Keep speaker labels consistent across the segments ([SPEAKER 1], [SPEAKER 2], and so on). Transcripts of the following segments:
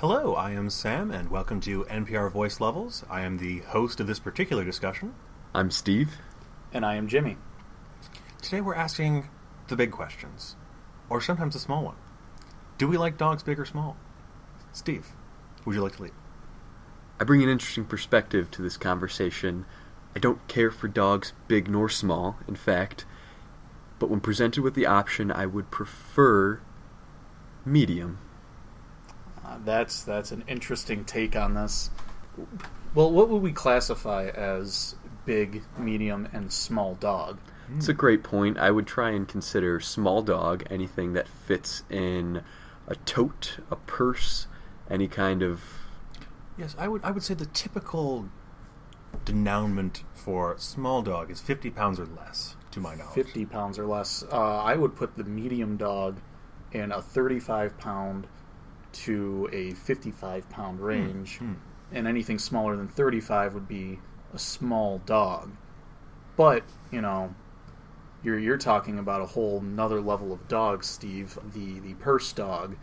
[SPEAKER 1] Hello, I am Sam, and welcome to NPR Voice Levels. I am the host of this particular discussion.
[SPEAKER 2] I'm Steve.
[SPEAKER 3] And I am Jimmy.
[SPEAKER 1] Today we're asking the big questions, or sometimes the small one. Do we like dogs big or small? Steve, would you like to lead?
[SPEAKER 2] I bring an interesting perspective to this conversation. I don't care for dogs big nor small, in fact, but when presented with the option, I would prefer medium.
[SPEAKER 3] That's an interesting take on this. Well, what would we classify as big, medium, and small dog?
[SPEAKER 2] It's a great point. I would try and consider small dog anything that fits in a tote, a purse, any kind of...
[SPEAKER 1] Yes, I would say the typical denouement for small dog is 50 pounds or less, to my knowledge.
[SPEAKER 3] 50 pounds or less. I would put the medium dog in a 35-pound to a 55-pound range, and anything smaller than 35 would be a small dog. But, you know, you're talking about a whole nother level of dogs, Steve. The purse dog,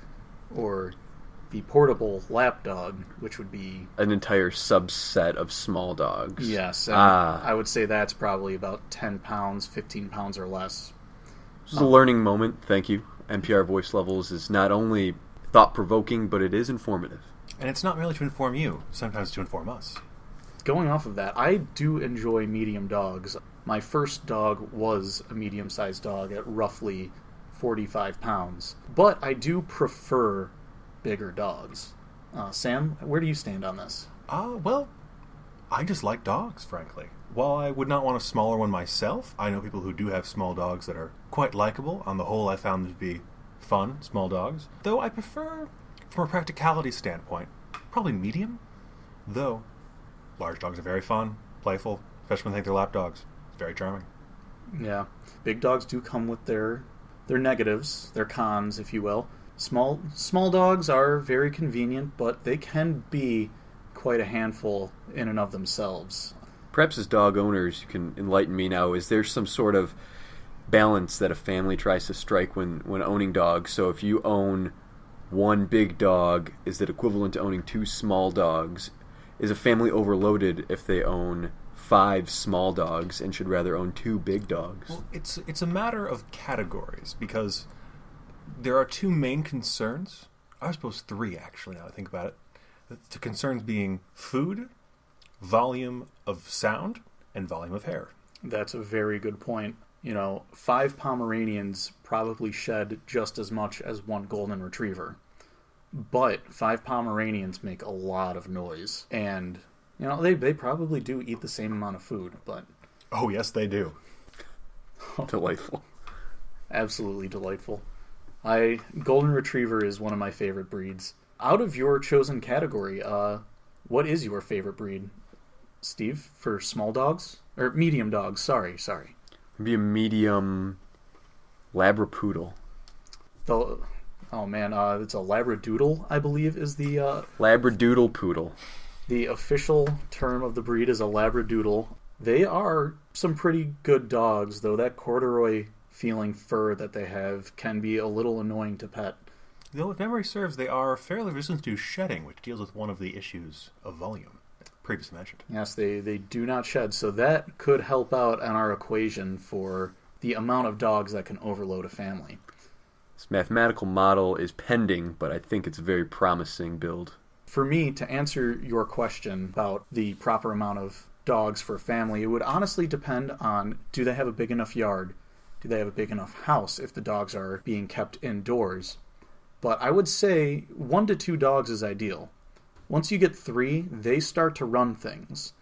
[SPEAKER 3] or the portable lap dog, which would be...
[SPEAKER 2] an entire subset of small dogs.
[SPEAKER 3] Yes, and I would say that's probably about 10 pounds, 15 pounds or less.
[SPEAKER 2] This is a learning moment. Thank you. NPR Voice Levels is not only thought-provoking, but it is informative.
[SPEAKER 1] And it's not merely to inform you, sometimes to inform us.
[SPEAKER 3] Going off of that, I do enjoy medium dogs. My first dog was a medium-sized dog at roughly 45 pounds. But I do prefer bigger dogs. Sam, where do you stand on this?
[SPEAKER 1] Well, I just like dogs, frankly. While I would not want a smaller one myself, I know people who do have small dogs that are quite likable. On the whole, I found them to be fun, small dogs. Though I prefer, from a practicality standpoint, probably medium. Though, large dogs are very fun, playful, especially when they think they're lap dogs. It's very charming.
[SPEAKER 3] Yeah. Big dogs do come with their negatives, their cons, if you will. Small dogs are very convenient, but they can be quite a handful in and of themselves.
[SPEAKER 2] Perhaps as dog owners, you can enlighten me now. Is there some sort of balance that a family tries to strike when owning dogs? So if you own one big dog, is it equivalent to owning two small dogs? Is a family overloaded if they own 5 small dogs and should rather own 2 big dogs?
[SPEAKER 1] Well, it's a matter of categories, because there are 2 main concerns. I suppose 3, actually, now that I think about it. The concerns being food, volume of sound, and volume of hair.
[SPEAKER 3] That's a very good point. 5 Pomeranians probably shed just as much as 1 Golden Retriever. But 5 Pomeranians make a lot of noise. And, they probably do eat the same amount of food, but...
[SPEAKER 1] Oh, yes, they do.
[SPEAKER 2] Delightful.
[SPEAKER 3] Absolutely delightful. Golden Retriever is one of my favorite breeds. Out of your chosen category, what is your favorite breed, Steve, for small dogs? Or medium dogs, sorry.
[SPEAKER 2] Be a medium Labrapoodle.
[SPEAKER 3] It's a Labradoodle, I believe, is the...
[SPEAKER 2] Labradoodle poodle.
[SPEAKER 3] The official term of the breed is a Labradoodle. They are some pretty good dogs, though that corduroy feeling fur that they have can be a little annoying to pet.
[SPEAKER 1] Though, if memory serves, they are fairly resistant to shedding, which deals with one of the issues of volume previously mentioned.
[SPEAKER 3] Yes, they do not shed, so that could help out on our equation for the amount of dogs that can overload a family.
[SPEAKER 2] This mathematical model is pending, but I think it's a very promising build.
[SPEAKER 3] For me, to answer your question about the proper amount of dogs for a family, it would honestly depend on, do they have a big enough yard? Do they have a big enough house if the dogs are being kept indoors? But I would say 1 to 2 dogs is ideal. Once you get 3, they start to run things,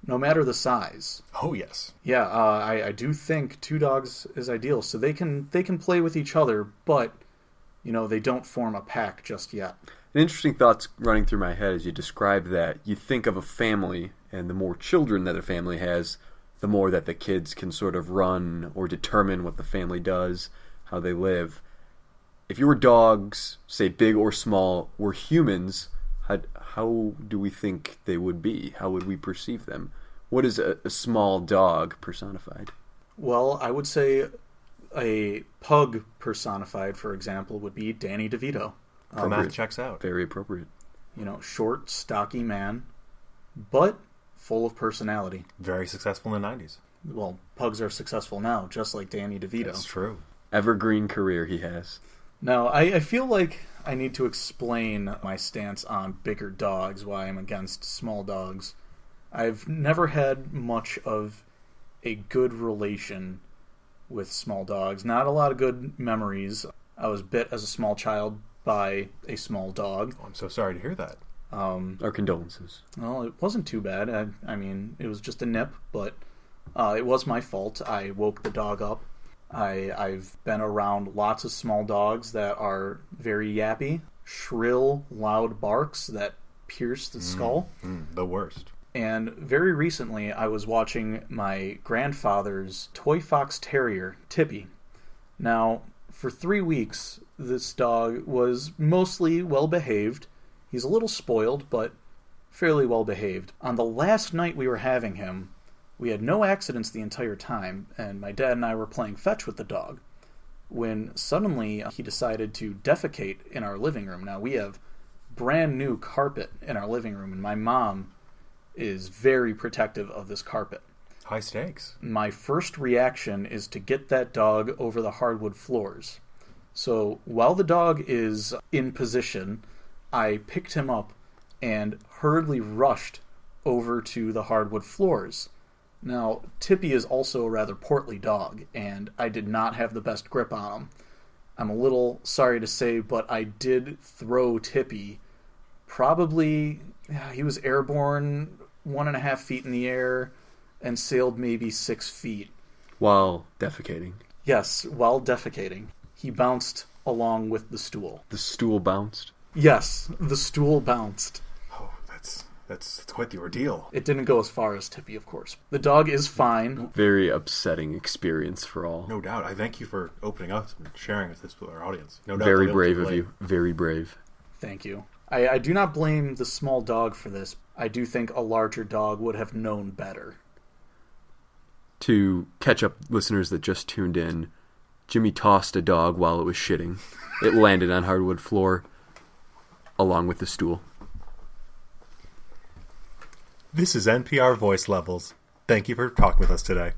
[SPEAKER 3] no matter the size.
[SPEAKER 1] Oh, yes.
[SPEAKER 3] Yeah, I do think 2 dogs is ideal, so they can play with each other, but they don't form a pack just yet.
[SPEAKER 2] An interesting thought's running through my head as you describe that. You think of a family, and the more children that a family has, the more that the kids can sort of run or determine what the family does, how they live. If your dogs, say big or small, were humans, how do we think they would be? How would we perceive them? What is a small dog personified?
[SPEAKER 3] Well, I would say a pug personified, for example, would be Danny DeVito.
[SPEAKER 1] The math checks out.
[SPEAKER 2] Very appropriate.
[SPEAKER 3] Short, stocky man, but full of personality.
[SPEAKER 1] Very successful in the 90s.
[SPEAKER 3] Well, pugs are successful now, just like Danny DeVito.
[SPEAKER 1] That's true.
[SPEAKER 2] Evergreen career he has.
[SPEAKER 3] Now, I feel like I need to explain my stance on bigger dogs, why I'm against small dogs. I've never had much of a good relation with small dogs. Not a lot of good memories. I was bit as a small child by a small dog.
[SPEAKER 1] Oh, I'm so sorry to hear that.
[SPEAKER 2] Our condolences.
[SPEAKER 3] Well, it wasn't too bad. I mean, it was just a nip, but it was my fault. I woke the dog up. I've been around lots of small dogs that are very yappy, shrill, loud barks that pierce the skull.
[SPEAKER 1] The worst.
[SPEAKER 3] And very recently, I was watching my grandfather's toy fox terrier, Tippy. Now, for 3 weeks, this dog was mostly well-behaved. He's a little spoiled, but fairly well-behaved. On the last night we were having him, we had no accidents the entire time, and my dad and I were playing fetch with the dog, when suddenly he decided to defecate in our living room. Now, we have brand new carpet in our living room, and my mom is very protective of this carpet.
[SPEAKER 1] High stakes.
[SPEAKER 3] My first reaction is to get that dog over the hardwood floors. So while the dog is in position, I picked him up and hurriedly rushed over to the hardwood floors. Now, Tippy is also a rather portly dog, and I did not have the best grip on him. I'm a little sorry to say, but I did throw Tippy. Probably, he was airborne 1.5 feet in the air and sailed maybe 6 feet.
[SPEAKER 2] While defecating.
[SPEAKER 3] Yes, while defecating. He bounced along with the stool.
[SPEAKER 2] The stool bounced?
[SPEAKER 3] Yes, the stool bounced.
[SPEAKER 1] Oh, that's quite the ordeal.
[SPEAKER 3] It didn't go as far as Tippy, of course. The dog is fine.
[SPEAKER 2] Very upsetting experience for all.
[SPEAKER 1] No doubt. I thank you for opening up and sharing this with our audience. No doubt.
[SPEAKER 2] Very brave of you. Very brave.
[SPEAKER 3] Thank you. I do not blame the small dog for this. I do think a larger dog would have known better.
[SPEAKER 2] To catch up listeners that just tuned in, Jimmy tossed a dog while it was shitting. It landed on hardwood floor along with the stool.
[SPEAKER 1] This is NPR Voice Levels. Thank you for talking with us today.